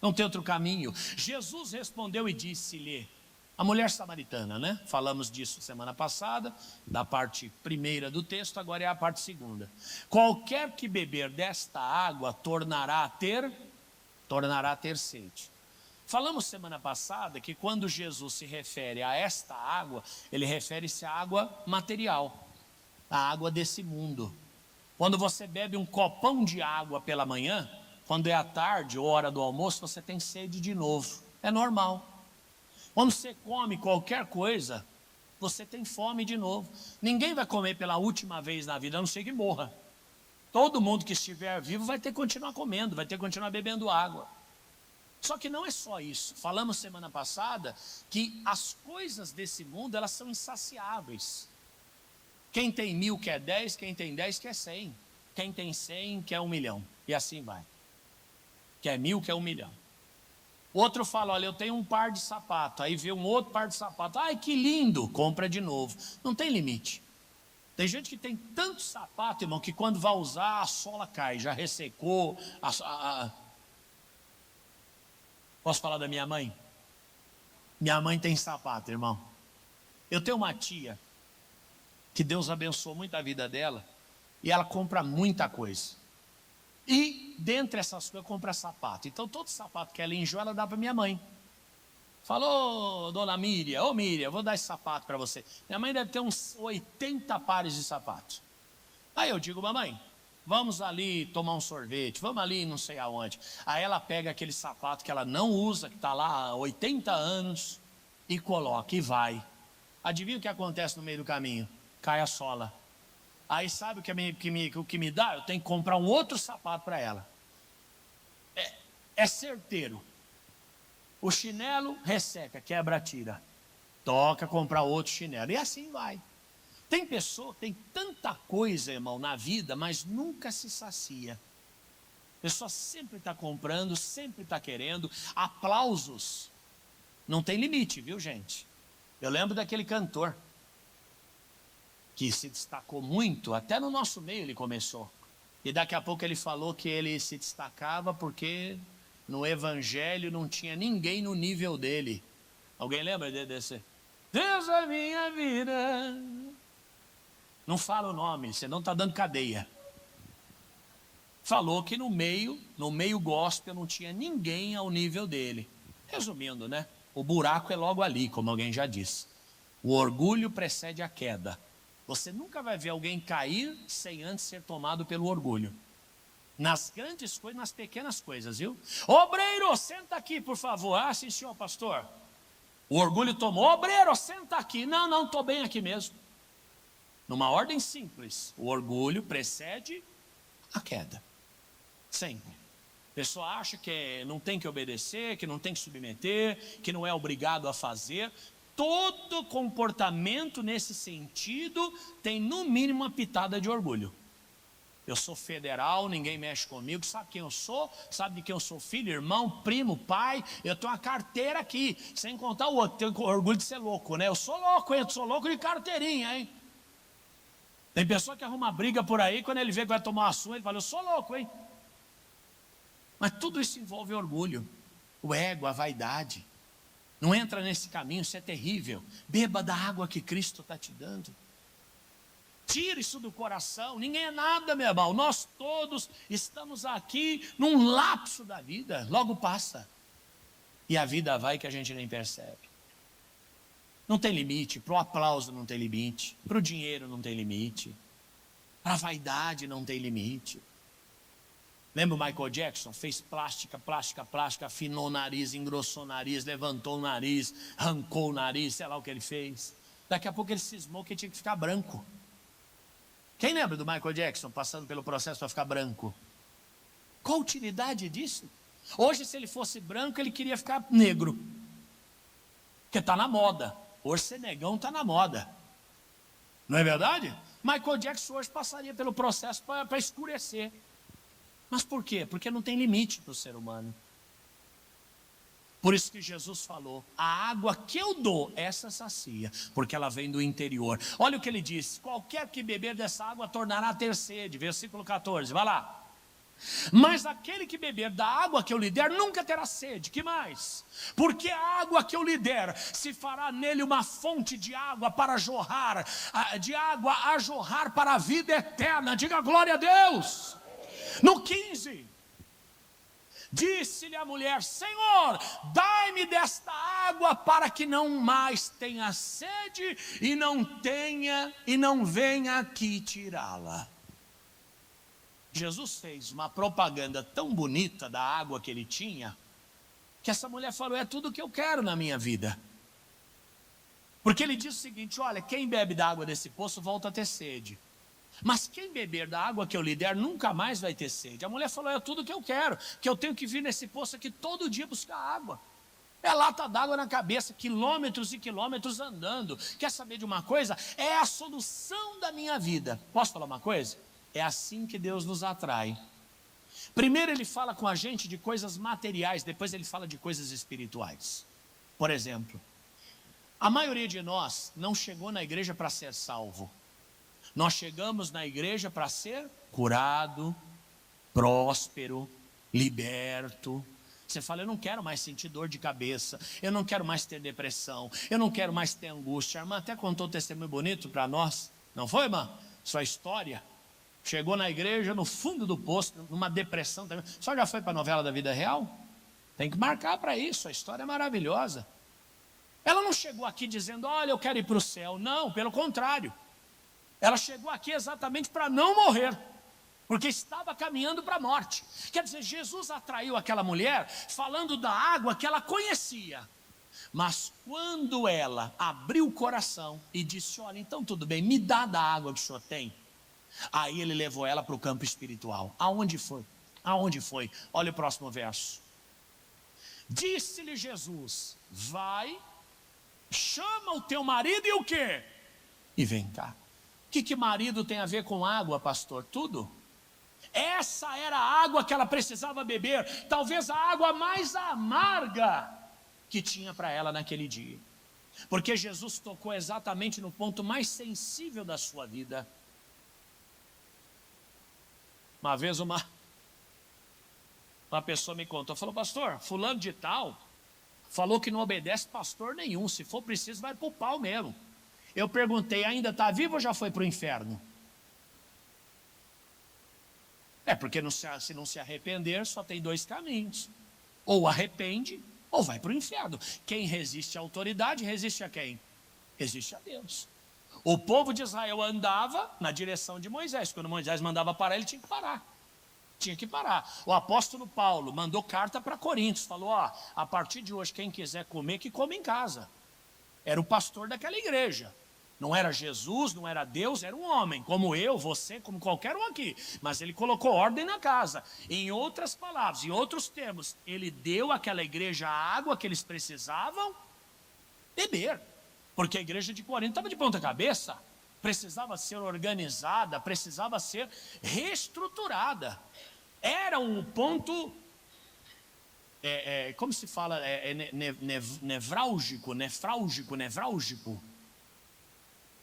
Não tem outro caminho. Jesus respondeu e disse-lhe, a mulher samaritana, né? Falamos disso semana passada, da parte primeira do texto, agora é a parte segunda. Qualquer que beber desta água tornará a ter sede. Falamos semana passada que quando Jesus se refere a esta água, ele refere-se à água material, a água desse mundo. Quando você bebe um copão de água pela manhã, quando é à tarde ou hora do almoço, você tem sede de novo. É normal. Quando você come qualquer coisa, você tem fome de novo. Ninguém vai comer pela última vez na vida, a não ser que morra. Todo mundo que estiver vivo vai ter que continuar comendo, vai ter que continuar bebendo água. Só que não é só isso. Falamos semana passada que as coisas desse mundo, elas são insaciáveis. Quem tem 1.000 quer 10, quem tem 10 quer 100. Quem tem 100 quer 1 milhão. E assim vai. Quer 1.000, quer 1 milhão. Outro fala, olha, eu tenho um par de sapato. Aí vê um outro par de sapato. Ai, que lindo. Compra de novo. Não tem limite. Tem gente que tem tanto sapato, irmão, que quando vai usar, a sola cai. Já ressecou. Posso falar da minha mãe? Minha mãe tem sapato, irmão. Eu tenho uma tia, que Deus abençoou muito a vida dela, e ela compra muita coisa. E, dentre essas coisas, compra sapato. Então, todo sapato que ela enjoa, ela dá para minha mãe. Falou, dona Miriam, ô Miriam, vou dar esse sapato para você. Minha mãe deve ter uns 80 pares de sapatos. Aí eu digo, mamãe, vamos ali tomar um sorvete, vamos ali não sei aonde. Aí ela pega aquele sapato que ela não usa, que está lá há 80 anos, e coloca, e vai. Adivinha o que acontece no meio do caminho? Cai a sola. Aí sabe o que me dá? Eu tenho que comprar um outro sapato para ela. É certeiro. O chinelo resseca, quebra, tira. Toca comprar outro chinelo. E assim vai. Tem pessoa que tem tanta coisa, irmão, na vida, mas nunca se sacia. A pessoa sempre está comprando, sempre está querendo. Aplausos. Não tem limite, viu, gente? Eu lembro daquele cantor que se destacou muito, até no nosso meio ele começou. E daqui a pouco ele falou que ele se destacava porque no evangelho não tinha ninguém no nível dele. Alguém lembra desse? Deus é minha vida. Não fala o nome, senão está dando cadeia. Falou que no meio gospel não tinha ninguém ao nível dele. Resumindo, né? O buraco é logo ali, como alguém já disse. O orgulho precede a queda. Você nunca vai ver alguém cair sem antes ser tomado pelo orgulho. Nas grandes coisas, nas pequenas coisas, viu? Obreiro, senta aqui, por favor. Ah, sim, senhor pastor. O orgulho tomou. Obreiro, senta aqui. Não, estou bem aqui mesmo. Numa ordem simples, o orgulho precede a queda. Sempre. A pessoa acha que não tem que obedecer, que não tem que submeter, que não é obrigado a fazer. Todo comportamento nesse sentido tem no mínimo uma pitada de orgulho. Eu sou federal, ninguém mexe comigo. Sabe quem eu sou? Sabe de quem eu sou filho, irmão, primo, pai? Eu tenho uma carteira aqui, sem contar o outro. Tenho orgulho de ser louco, né? Eu sou louco, hein? Eu sou louco de carteirinha, hein? Tem pessoa que arruma briga por aí, quando ele vê que vai tomar uma surra, ele fala, eu sou louco, hein? Mas tudo isso envolve orgulho, o ego, a vaidade. Não entra nesse caminho, isso é terrível. Beba da água que Cristo está te dando. Tira isso do coração. Ninguém é nada, meu irmão. Nós todos estamos aqui num lapso da vida. Logo passa. E a vida vai que a gente nem percebe. Não tem limite. Para o aplauso não tem limite. Para o dinheiro não tem limite. Para a vaidade não tem limite. Lembra o Michael Jackson? Fez plástica, afinou o nariz, engrossou o nariz, levantou o nariz, arrancou o nariz, sei lá o que ele fez. Daqui a pouco ele cismou que tinha que ficar branco. Quem lembra do Michael Jackson passando pelo processo para ficar branco? Qual a utilidade disso? Hoje, se ele fosse branco, ele queria ficar negro. Porque está na moda. Hoje ser negão está na moda. Não é verdade? Michael Jackson hoje passaria pelo processo para escurecer. Mas por quê? Porque não tem limite para o ser humano. Por isso que Jesus falou, a água que eu dou, essa sacia, porque ela vem do interior. Olha o que ele disse, qualquer que beber dessa água tornará a ter sede. Versículo 14, vai lá. Mas aquele que beber da água que eu lhe der, nunca terá sede. Que mais? Porque a água que eu lhe der, se fará nele uma fonte de água para jorrar, de água a jorrar para a vida eterna. Diga glória a Deus. No 15, disse-lhe a mulher, Senhor, dai-me desta água para que não mais tenha sede e não venha aqui tirá-la. Jesus fez uma propaganda tão bonita da água que ele tinha, que essa mulher falou, é tudo o que eu quero na minha vida. Porque ele disse o seguinte, olha, quem bebe da água desse poço volta a ter sede. Mas quem beber da água que eu lhe der nunca mais vai ter sede. A mulher falou, é tudo que eu quero, que eu tenho que vir nesse poço aqui todo dia buscar água. É lata d'água na cabeça, quilômetros e quilômetros andando. Quer saber de uma coisa? É a solução da minha vida. Posso falar uma coisa? É assim que Deus nos atrai. Primeiro ele fala com a gente de coisas materiais, depois ele fala de coisas espirituais. Por exemplo, a maioria de nós não chegou na igreja para ser salvo. Nós chegamos na igreja para ser curado, próspero, liberto. Você fala, eu não quero mais sentir dor de cabeça, eu não quero mais ter depressão, eu não quero mais ter angústia. A irmã até contou um testemunho bonito para nós, não foi, irmã? Sua história. Chegou na igreja, no fundo do poço, numa depressão também. Só já foi para a novela da vida real? Tem que marcar para isso, a história é maravilhosa. Ela não chegou aqui dizendo, olha, eu quero ir para o céu. Não, pelo contrário. Ela chegou aqui exatamente para não morrer, porque estava caminhando para a morte. Quer dizer, Jesus atraiu aquela mulher falando da água que ela conhecia. Mas quando ela abriu o coração e disse, olha, então tudo bem, me dá da água que o senhor tem. Aí ele levou ela para o campo espiritual. Aonde foi? Aonde foi? Olha o próximo verso. Disse-lhe Jesus, vai, chama o teu marido e o quê? E vem cá. O que marido tem a ver com água, pastor? Tudo. Essa era a água que ela precisava beber, talvez a água mais amarga que tinha para ela naquele dia. Porque Jesus tocou exatamente no ponto mais sensível da sua vida. Uma vez uma pessoa me contou, falou, pastor, fulano de tal falou que não obedece pastor nenhum, se for preciso vai para o pau mesmo. Eu perguntei, ainda está vivo ou já foi para o inferno? Porque se não se arrepender, só tem dois caminhos. Ou arrepende, ou vai para o inferno. Quem resiste à autoridade, resiste a quem? Resiste a Deus. O povo de Israel andava na direção de Moisés. Quando Moisés mandava parar, ele tinha que parar. Tinha que parar. O apóstolo Paulo mandou carta para Coríntios. Falou, a partir de hoje, quem quiser comer, que come em casa. Era o pastor daquela igreja. Não era Jesus, não era Deus, era um homem, como eu, você, como qualquer um aqui. Mas ele colocou ordem na casa. Em outras palavras, em outros termos, ele deu àquela igreja a água que eles precisavam beber. Porque a igreja de Corinto estava de ponta cabeça. Precisava ser organizada, precisava ser reestruturada. Era um ponto, como se fala, nevrálgico.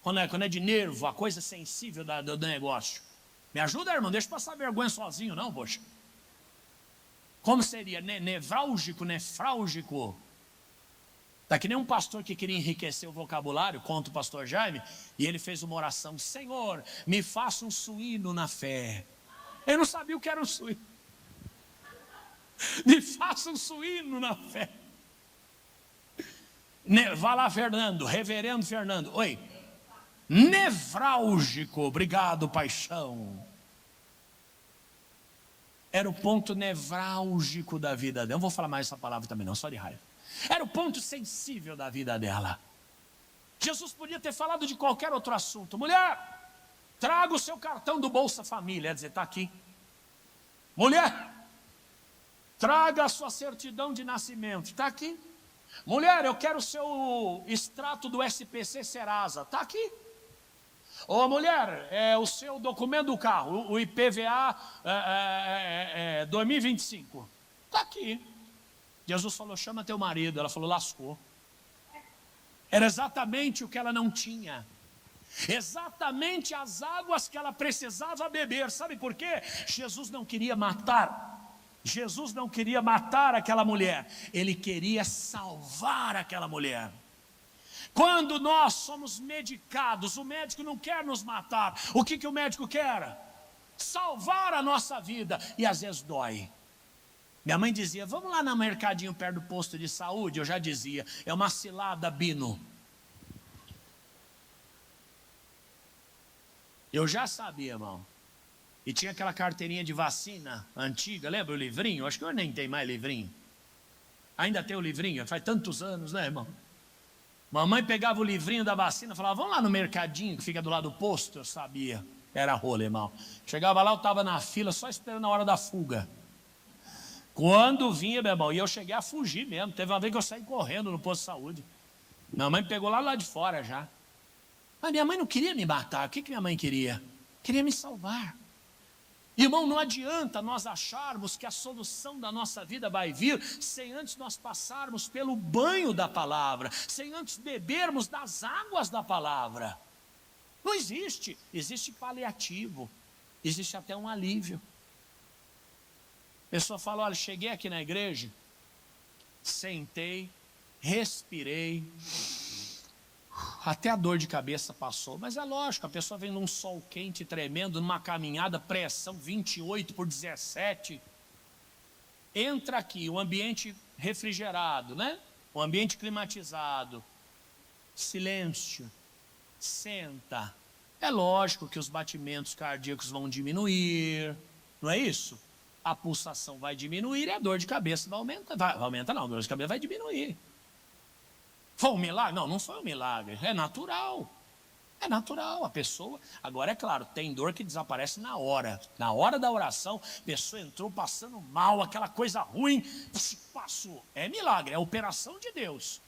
Quando é de nervo, a coisa sensível do negócio. Me ajuda, irmão, deixa eu passar vergonha sozinho, não, poxa. Como seria? Nevrálgico, nefrálgico. Tá que nem um pastor que queria enriquecer o vocabulário, conta o pastor Jaime, e ele fez uma oração, Senhor, me faça um suíno na fé. Eu não sabia o que era um suíno. Me faça um suíno na fé. Vá lá, Fernando, reverendo Fernando. Oi. Nevrálgico, obrigado, paixão. Era o ponto nevrálgico da vida dela. Não vou falar mais essa palavra também não, só de raiva. Era o ponto sensível da vida dela. Jesus podia ter falado de qualquer outro assunto. Mulher, traga o seu cartão do Bolsa Família. Quer dizer, está aqui. Mulher, traga a sua certidão de nascimento. Está aqui. Mulher, eu quero o seu extrato do SPC Serasa. Está aqui. Ô mulher, o seu documento do carro, o IPVA 2025. Está aqui. Jesus falou, chama teu marido. Ela falou, lascou. Era exatamente o que ela não tinha. Exatamente as águas que ela precisava beber. Sabe por quê? Jesus não queria matar. Jesus não queria matar aquela mulher. Ele queria salvar aquela mulher. Quando nós somos medicados, o médico não quer nos matar. O que o médico quer? Salvar a nossa vida. E às vezes dói. Minha mãe dizia, vamos lá no mercadinho perto do posto de saúde. Eu já dizia, é uma cilada, Bino. Eu já sabia, irmão. E tinha aquela carteirinha de vacina antiga, lembra o livrinho? Acho que eu nem tenho mais livrinho. Ainda tem o livrinho, faz tantos anos, né, irmão? Mamãe pegava o livrinho da vacina e falava, vamos lá no mercadinho que fica do lado do posto. Eu sabia, era rola, irmão. Chegava lá, eu estava na fila só esperando a hora da fuga. Quando vinha, meu irmão, e eu cheguei a fugir mesmo. Teve uma vez que eu saí correndo no posto de saúde. Minha mãe me pegou lá de fora já. Mas minha mãe não queria me matar. O que minha mãe queria? Queria me salvar. Irmão, não adianta nós acharmos que a solução da nossa vida vai vir sem antes nós passarmos pelo banho da palavra, sem antes bebermos das águas da palavra. Não existe. Existe paliativo. Existe até um alívio. A pessoa fala, olha, cheguei aqui na igreja, sentei, respirei, até a dor de cabeça passou. Mas é lógico, a pessoa vem num sol quente tremendo, numa caminhada, pressão 28 por 17. Entra aqui, um ambiente refrigerado, né? Um ambiente climatizado. Silêncio. Senta. É lógico que os batimentos cardíacos vão diminuir, não é isso? A pulsação vai diminuir e a dor de cabeça vai aumentar. Vai aumentar não, a dor de cabeça vai diminuir. Foi um milagre? Não, não foi um milagre. É natural. É natural. A pessoa... Agora, é claro, tem dor que desaparece na hora. Na hora da oração, a pessoa entrou passando mal, aquela coisa ruim, passou. É milagre, é operação de Deus.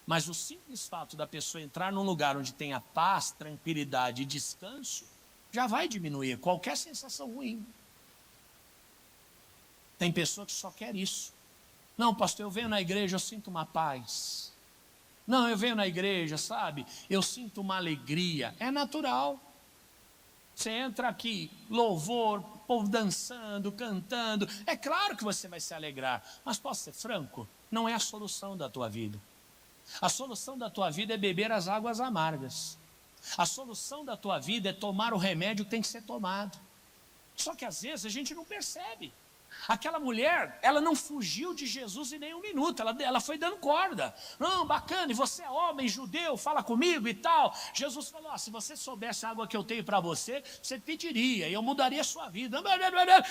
Mas o simples fato da pessoa entrar num lugar onde tenha paz, tranquilidade e descanso, já vai diminuir qualquer sensação ruim. Tem pessoa que só quer isso. Não, pastor, eu venho na igreja, eu sinto uma paz. Não, eu venho na igreja, sabe? Eu sinto uma alegria. É natural. Você entra aqui, louvor, povo dançando, cantando. É claro que você vai se alegrar. Mas posso ser franco? Não é a solução da tua vida. A solução da tua vida é beber as águas amargas. A solução da tua vida é tomar o remédio que tem que ser tomado. Só que às vezes a gente não percebe. Aquela mulher, ela não fugiu de Jesus em nenhum minuto, ela foi dando corda. Não, bacana, e você é homem, judeu, fala comigo e tal. Jesus falou, se você soubesse a água que eu tenho para você, você pediria, e eu mudaria a sua vida.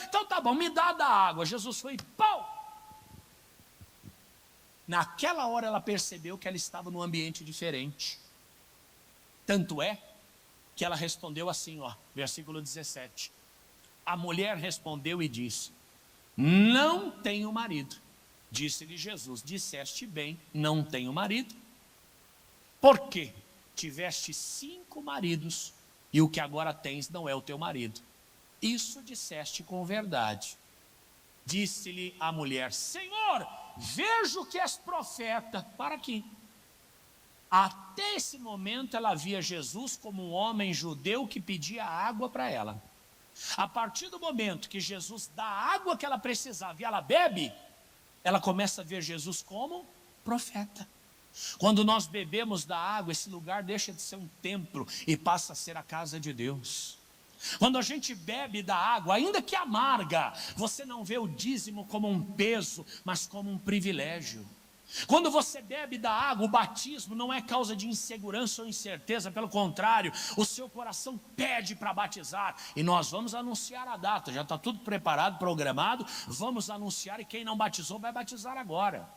Então tá bom, me dá da água. Jesus foi, pau! Naquela hora ela percebeu que ela estava num ambiente diferente. Tanto é que ela respondeu assim, versículo 17. A mulher respondeu e disse, não tenho marido. Disse-lhe Jesus, disseste bem, não tenho marido. Por quê? Tiveste 5 maridos, e o que agora tens não é o teu marido. Isso disseste com verdade. Disse-lhe a mulher, Senhor, vejo que és profeta. Para aqui. Até esse momento ela via Jesus como um homem judeu que pedia água para ela. A partir do momento que Jesus dá a água que ela precisava e ela bebe, ela começa a ver Jesus como profeta. Quando nós bebemos da água, esse lugar deixa de ser um templo e passa a ser a casa de Deus. Quando a gente bebe da água, ainda que amarga, você não vê o dízimo como um peso, mas como um privilégio. Quando você bebe da água, o batismo não é causa de insegurança ou incerteza, pelo contrário, o seu coração pede para batizar, e nós vamos anunciar a data, já está tudo preparado, programado, vamos anunciar, e quem não batizou vai batizar agora.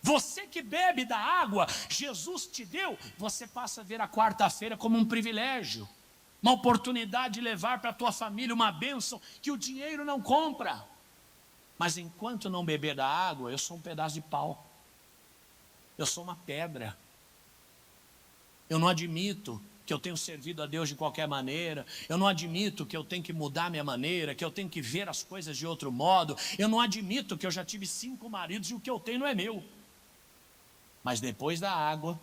Você que bebe da água, Jesus te deu, você passa a ver a quarta-feira como um privilégio, uma oportunidade de levar para a tua família uma bênção que o dinheiro não compra. Mas enquanto não beber da água, eu sou um pedaço de pau. Eu sou uma pedra. Eu não admito que eu tenho servido a Deus de qualquer maneira. Eu não admito que eu tenho que mudar minha maneira, que eu tenho que ver as coisas de outro modo. Eu não admito que eu já tive 5 maridos e o que eu tenho não é meu. Mas depois da água,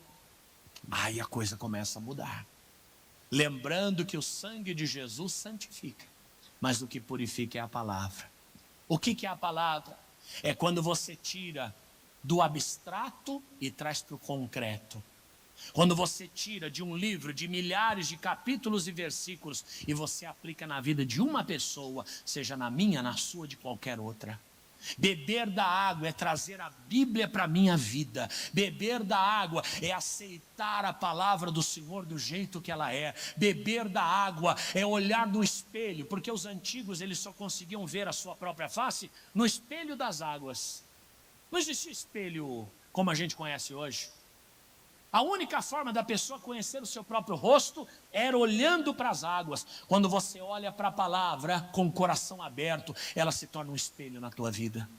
aí a coisa começa a mudar. Lembrando que o sangue de Jesus santifica, mas o que purifica é a palavra. O que é a palavra? É quando você tira do abstrato e traz para o concreto. Quando você tira de um livro de milhares de capítulos e versículos e você aplica na vida de uma pessoa, seja na minha, na sua, de qualquer outra. Beber da água é trazer a Bíblia para a minha vida. Beber da água é aceitar a palavra do Senhor do jeito que ela é. Beber da água é olhar no espelho, porque os antigos eles só conseguiam ver a sua própria face no espelho das águas. Não existia espelho como a gente conhece hoje. A única forma da pessoa conhecer o seu próprio rosto era olhando para as águas. Quando você olha para a palavra com o coração aberto, ela se torna um espelho na tua vida.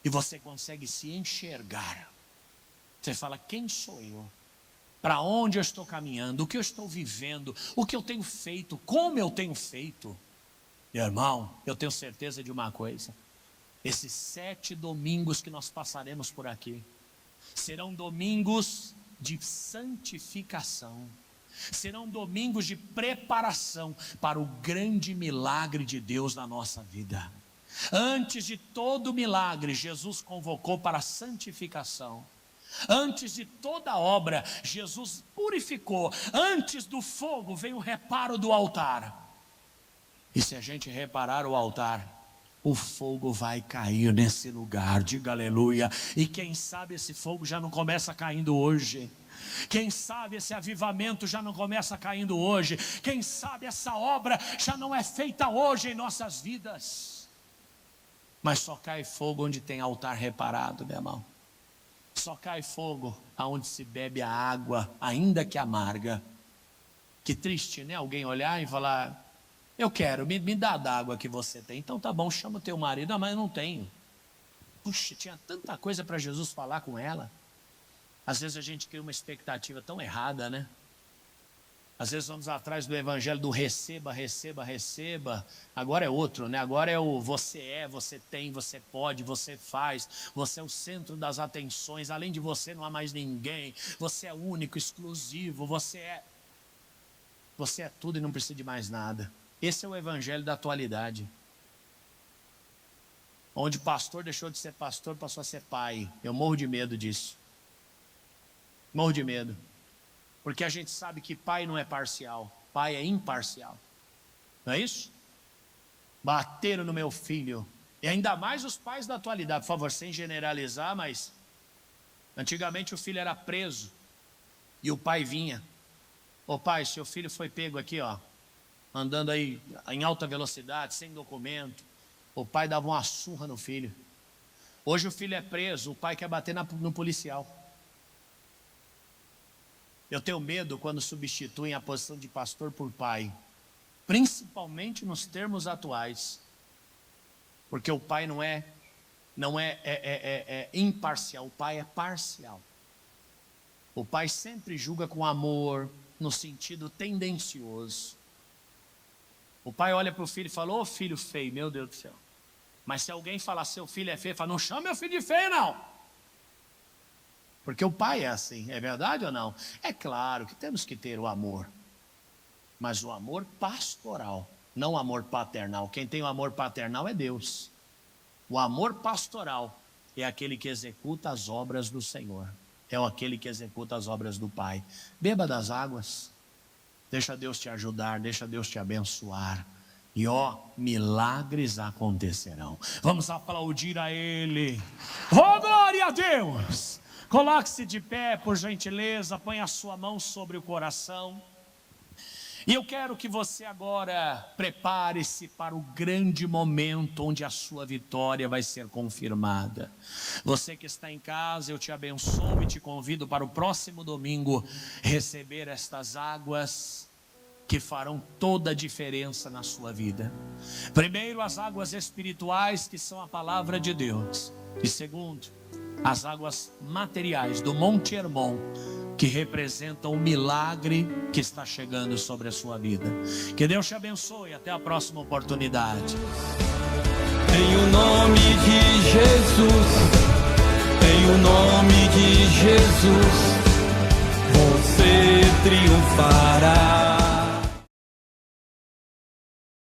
E você consegue se enxergar. Você fala, quem sou eu? Para onde eu estou caminhando? O que eu estou vivendo? O que eu tenho feito? Como eu tenho feito? Meu irmão, eu tenho certeza de uma coisa. Esses 7 domingos que nós passaremos por aqui serão domingos de santificação. Serão domingos de preparação para o grande milagre de Deus na nossa vida. Antes de todo milagre, Jesus convocou para a santificação. Antes de toda obra, Jesus purificou. Antes do fogo veio o reparo do altar. E se a gente reparar o altar, o fogo vai cair nesse lugar, diga aleluia. E quem sabe esse fogo já não começa caindo hoje. Quem sabe esse avivamento já não começa caindo hoje. Quem sabe essa obra já não é feita hoje em nossas vidas. Mas só cai fogo onde tem altar reparado, meu irmão. Só cai fogo aonde se bebe a água, ainda que amarga. Que triste, né? Alguém olhar e falar, eu quero, me dá da água que você tem. Então tá bom, chama o teu marido. Não, mas eu não tenho. Puxa, tinha tanta coisa para Jesus falar com ela. Às vezes a gente cria uma expectativa tão errada, né? Às vezes vamos atrás do evangelho do receba, receba, receba. Agora é outro, né? Agora é o você tem, você pode, você faz. Você é o centro das atenções. Além de você não há mais ninguém. Você é único, exclusivo. Você é tudo e não precisa de mais nada. Esse é o evangelho da atualidade. Onde pastor deixou de ser pastor, passou a ser pai. Eu morro de medo disso. Morro de medo. Porque a gente sabe que pai não é parcial. Pai é imparcial. Não é isso? Bateram no meu filho. E ainda mais os pais da atualidade. Por favor, sem generalizar, mas antigamente o filho era preso. E o pai vinha. Ô pai, seu filho foi pego aqui, ó, andando aí em alta velocidade, sem documento. O pai dava uma surra no filho. Hoje o filho é preso, o pai quer bater no policial. Eu tenho medo quando substituem a posição de pastor por pai. Principalmente nos termos atuais. Porque o pai não é imparcial, o pai é parcial. O pai sempre julga com amor, no sentido tendencioso. O pai olha para o filho e fala, ô filho feio, meu Deus do céu. Mas se alguém falar, seu filho é feio, fala, não chama meu filho de feio não. Porque o pai é assim, é verdade ou não? É claro que temos que ter o amor. Mas o amor pastoral, não o amor paternal. Quem tem o amor paternal é Deus. O amor pastoral é aquele que executa as obras do Senhor. É aquele que executa as obras do Pai. Beba das águas. Deixa Deus te ajudar, deixa Deus te abençoar. E milagres acontecerão. Vamos aplaudir a Ele. Glória a Deus! Coloque-se de pé, por gentileza, põe a sua mão sobre o coração. E eu quero que você agora prepare-se para o grande momento onde a sua vitória vai ser confirmada. Você que está em casa, eu te abençoo e te convido para o próximo domingo receber estas águas que farão toda a diferença na sua vida. Primeiro, as águas espirituais, que são a palavra de Deus. E segundo, as águas materiais do Monte Hermon, que representam o milagre que está chegando sobre a sua vida. Que Deus te abençoe, até a próxima oportunidade. Em o nome de Jesus, em o nome de Jesus, você triunfará.